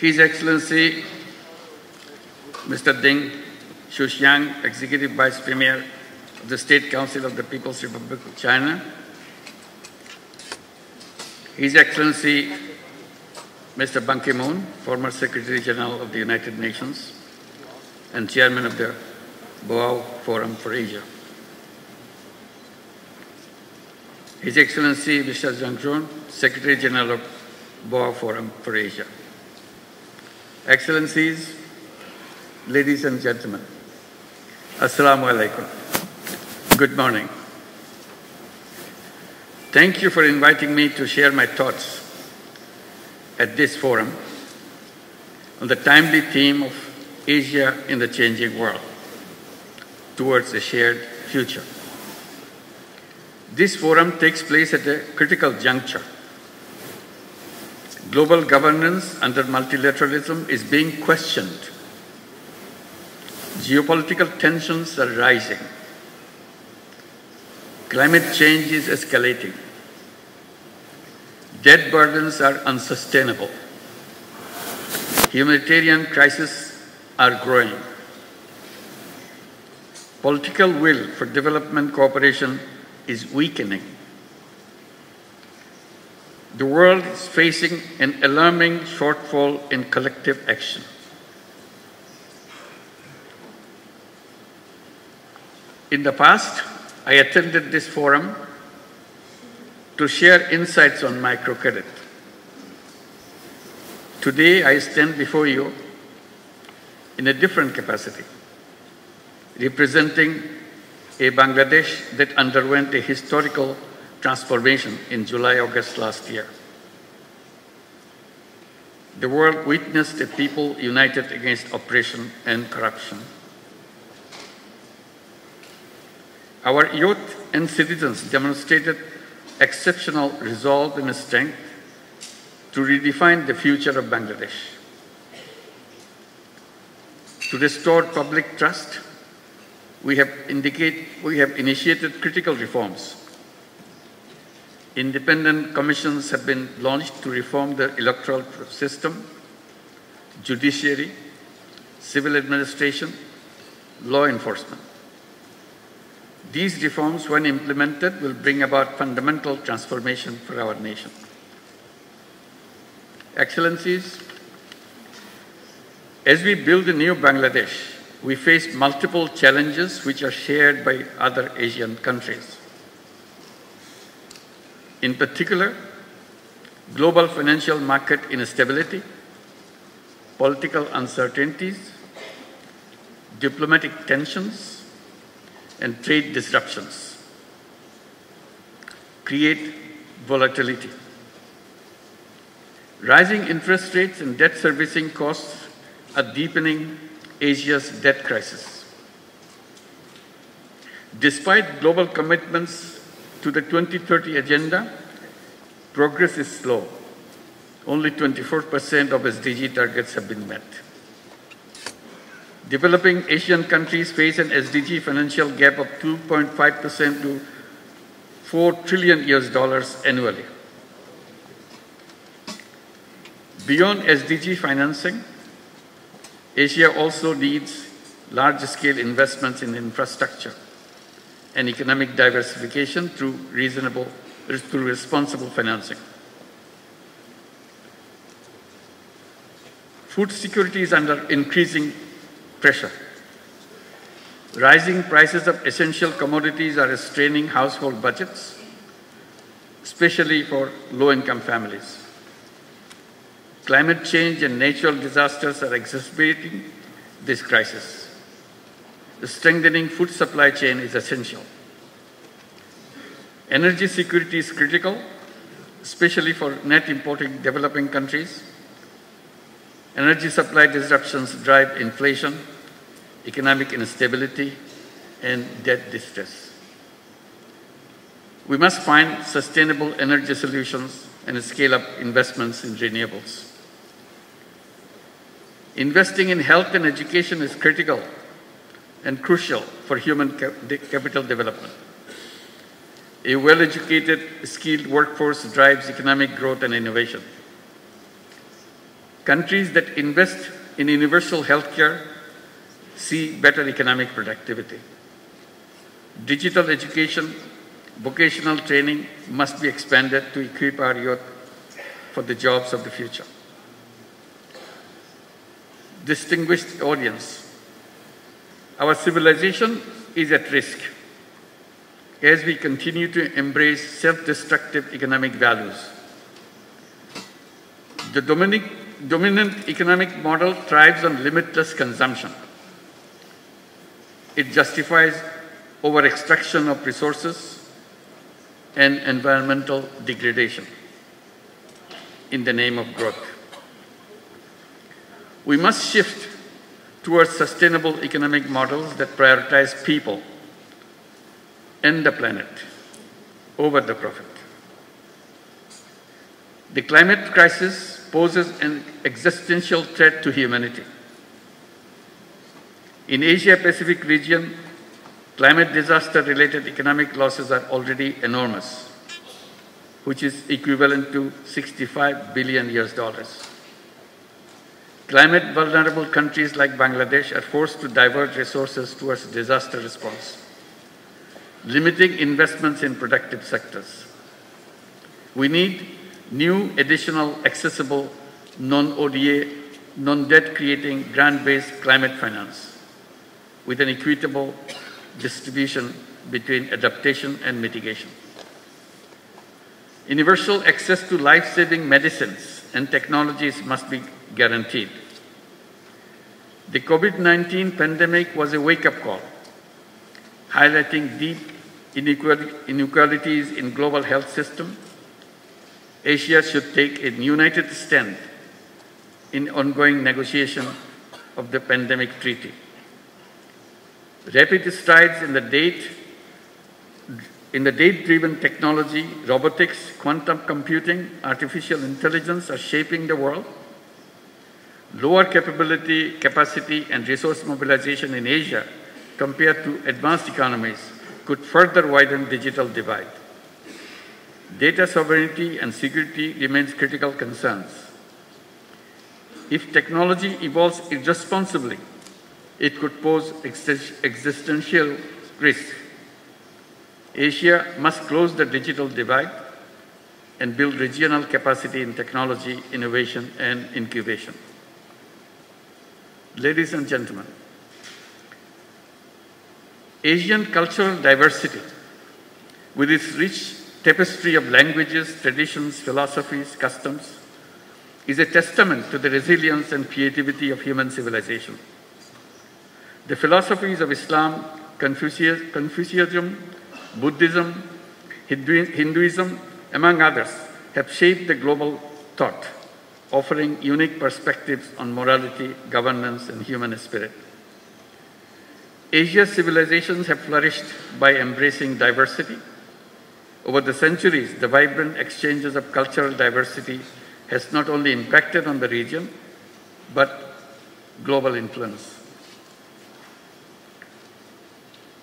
His Excellency Mr. Deng Xuxiang, Executive Vice Premier of the State Council of the People's Republic of China, His Excellency Mr. Ban Ki-moon, former Secretary General of the United Nations and Chairman of the Boao Forum for Asia, His Excellency Mr. Zhang Zhun, Secretary General of Boao Forum for Asia, Excellencies, ladies and gentlemen, Assalamu alaikum. Good morning. Thank you for inviting me to share my thoughts at this forum on the timely theme of Asia in the changing world towards a shared future. This forum takes place at a critical juncture. Global governance under multilateralism is being questioned. Geopolitical tensions are rising. Climate change is escalating. Debt burdens are unsustainable. Humanitarian crises are growing. Political will for development cooperation is weakening. The world is facing an alarming shortfall in collective action. In the past, I attended this forum to share insights on microcredit. Today, I stand before you in a different capacity, representing a Bangladesh that underwent a historical transformation in July-August last year. The world witnessed a people united against oppression and corruption. Our youth and citizens demonstrated exceptional resolve and strength to redefine the future of Bangladesh. To restore public trust, we have initiated critical reforms. Independent commissions have been launched to reform the electoral system, judiciary, civil administration, law enforcement. These reforms, when implemented, will bring about fundamental transformation for our nation. Excellencies, as we build a new Bangladesh, we face multiple challenges which are shared by other Asian countries. In particular, global financial market instability, political uncertainties, diplomatic tensions, and trade disruptions create volatility. Rising interest rates and debt servicing costs are deepening Asia's debt crisis. Despite global commitments to the 2030 agenda, progress is slow. Only 24% of SDG targets have been met. Developing Asian countries face an SDG financial gap of 2.5% to $4 trillion annually. Beyond SDG financing, Asia also needs large-scale investments in infrastructure and economic diversification through responsible financing. Food security is under increasing pressure. Rising prices of essential commodities are straining household budgets, especially for low-income families. Climate change and natural disasters are exacerbating this crisis. The strengthening food supply chain is essential. Energy security is critical, especially for net importing developing countries. Energy supply disruptions drive inflation, economic instability, and debt distress. We must find sustainable energy solutions and scale up investments in renewables. Investing in health and education is critical and crucial for human capital development. A well-educated, skilled workforce drives economic growth and innovation. Countries that invest in universal healthcare see better economic productivity. Digital education, vocational training must be expanded to equip our youth for the jobs of the future. Distinguished audience, our civilization is at risk as we continue to embrace self-destructive economic values. The dominant economic model thrives on limitless consumption. It justifies over-extraction of resources and environmental degradation in the name of growth. We must shift towards sustainable economic models that prioritize people and the planet over the profit. The climate crisis poses an existential threat to humanity. In Asia-Pacific region, climate disaster-related economic losses are already enormous, which is equivalent to $65 billion. Climate-vulnerable countries like Bangladesh are forced to divert resources towards disaster response, limiting investments in productive sectors. We need new, additional, accessible, non-ODA, non-debt-creating, grant-based climate finance with an equitable distribution between adaptation and mitigation. Universal access to life-saving medicines and technologies must be guaranteed. The COVID-19 pandemic was a wake-up call, highlighting deep inequalities in global health system. Asia should take a united stand in ongoing negotiation of the pandemic treaty. Rapid strides in the data-driven technology, robotics, quantum computing, artificial intelligence are shaping the world. Lower capacity and resource mobilization in Asia compared to advanced economies could further widen digital divide. Data sovereignty and security remains critical concerns. If technology evolves irresponsibly, it could pose existential risk. Asia must close the digital divide and build regional capacity in technology, innovation, and incubation. Ladies and gentlemen, Asian cultural diversity, with its rich tapestry of languages, traditions, philosophies, customs, is a testament to the resilience and creativity of human civilization. The philosophies of Islam, Confucianism, Buddhism, Hinduism, among others, have shaped the global thought, offering unique perspectives on morality, governance, and human spirit. Asia's civilizations have flourished by embracing diversity. Over the centuries, the vibrant exchanges of cultural diversity has not only impacted on the region, but global influence.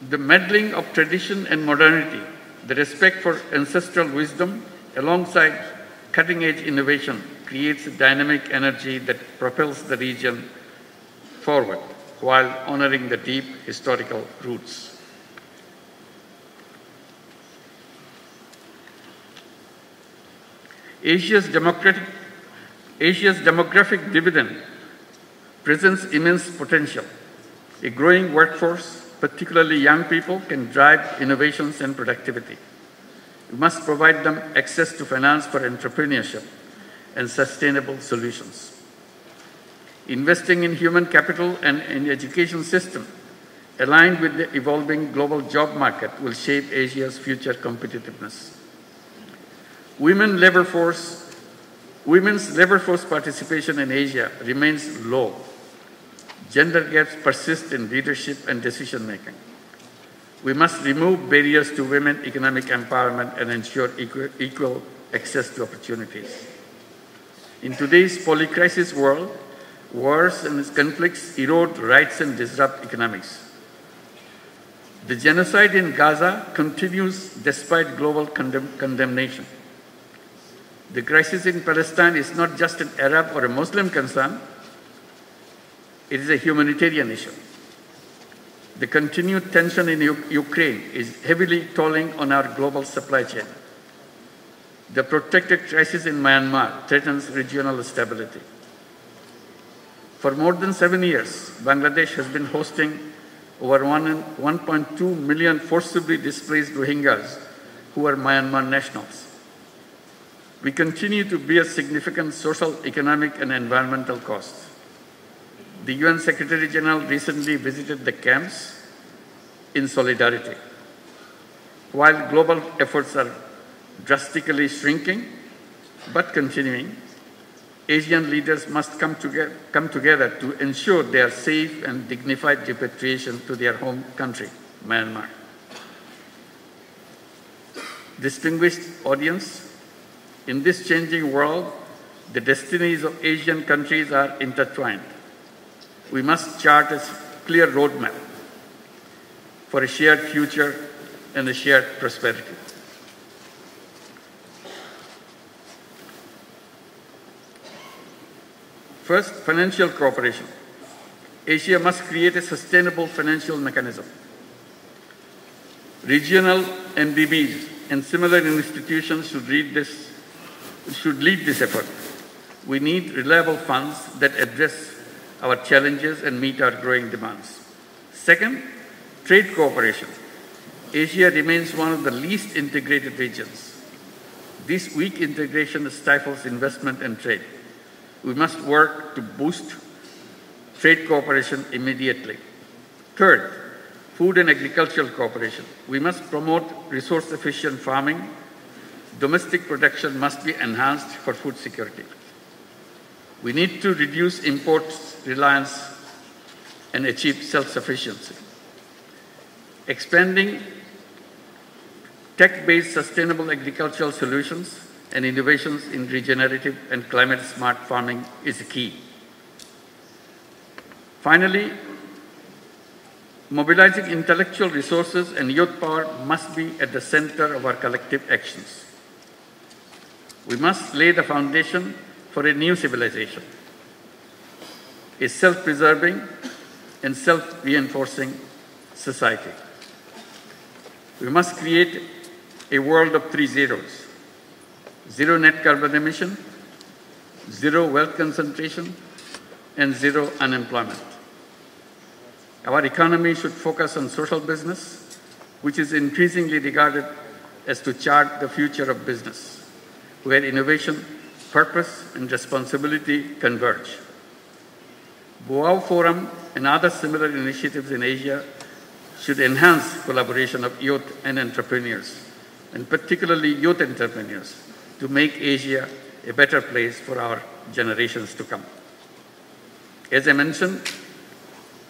The melding of tradition and modernity, the respect for ancestral wisdom, alongside cutting-edge innovation, creates a dynamic energy that propels the region forward while honoring the deep historical roots. Asia's demographic dividend presents immense potential. A growing workforce, particularly young people, can drive innovations and productivity. We must provide them access to finance for entrepreneurship and sustainable solutions. Investing in human capital and in the education system, aligned with the evolving global job market, will shape Asia's future competitiveness. Women's labor force participation in Asia remains low. Gender gaps persist in leadership and decision-making. We must remove barriers to women economic empowerment and ensure equal access to opportunities. In today's polycrisis world, wars and conflicts erode rights and disrupt economics. The genocide in Gaza continues despite global condemnation. The crisis in Palestine is not just an Arab or a Muslim concern, it is a humanitarian issue. The continued tension in Ukraine is heavily tolling on our global supply chain. The protracted crisis in Myanmar threatens regional stability. For more than 7 years, Bangladesh has been hosting over 1.2 million forcibly displaced Rohingyas who are Myanmar nationals. We continue to bear significant social, economic, and environmental costs. The UN Secretary General recently visited the camps in solidarity. While global efforts are drastically shrinking but continuing, Asian leaders must come together to ensure their safe and dignified repatriation to their home country, Myanmar. Distinguished audience, in this changing world, the destinies of Asian countries are intertwined. We must chart a clear roadmap for a shared future and a shared prosperity. First, financial cooperation. Asia must create a sustainable financial mechanism. Regional MDBs and similar institutions should lead this effort. We need reliable funds that address our challenges and meet our growing demands. Second, trade cooperation. Asia remains one of the least integrated regions. This weak integration stifles investment and trade. We must work to boost trade cooperation immediately. Third, food and agricultural cooperation. We must promote resource-efficient farming. Domestic production must be enhanced for food security. We need to reduce imports reliance and achieve self-sufficiency. Expanding tech-based sustainable agricultural solutions and innovations in regenerative and climate-smart farming is key. Finally, mobilizing intellectual resources and youth power must be at the center of our collective actions. We must lay the foundation for a new civilization, a self-preserving and self-reinforcing society. We must create a world of 3 zeros: zero net carbon emission, zero wealth concentration, and zero unemployment. Our economy should focus on social business, which is increasingly regarded as to chart the future of business, where innovation, purpose, and responsibility converge. Boao Forum and other similar initiatives in Asia should enhance collaboration of youth and entrepreneurs, and particularly youth entrepreneurs, to make Asia a better place for our generations to come. As I mentioned,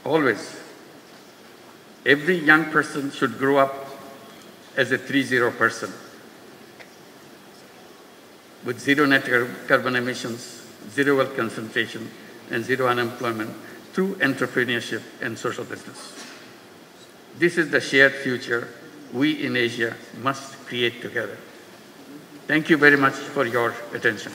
always, every young person should grow up as a 3-0 person, with zero net carbon emissions, zero wealth concentration, and zero unemployment through entrepreneurship and social business. This is the shared future we in Asia must create together. Thank you very much for your attention.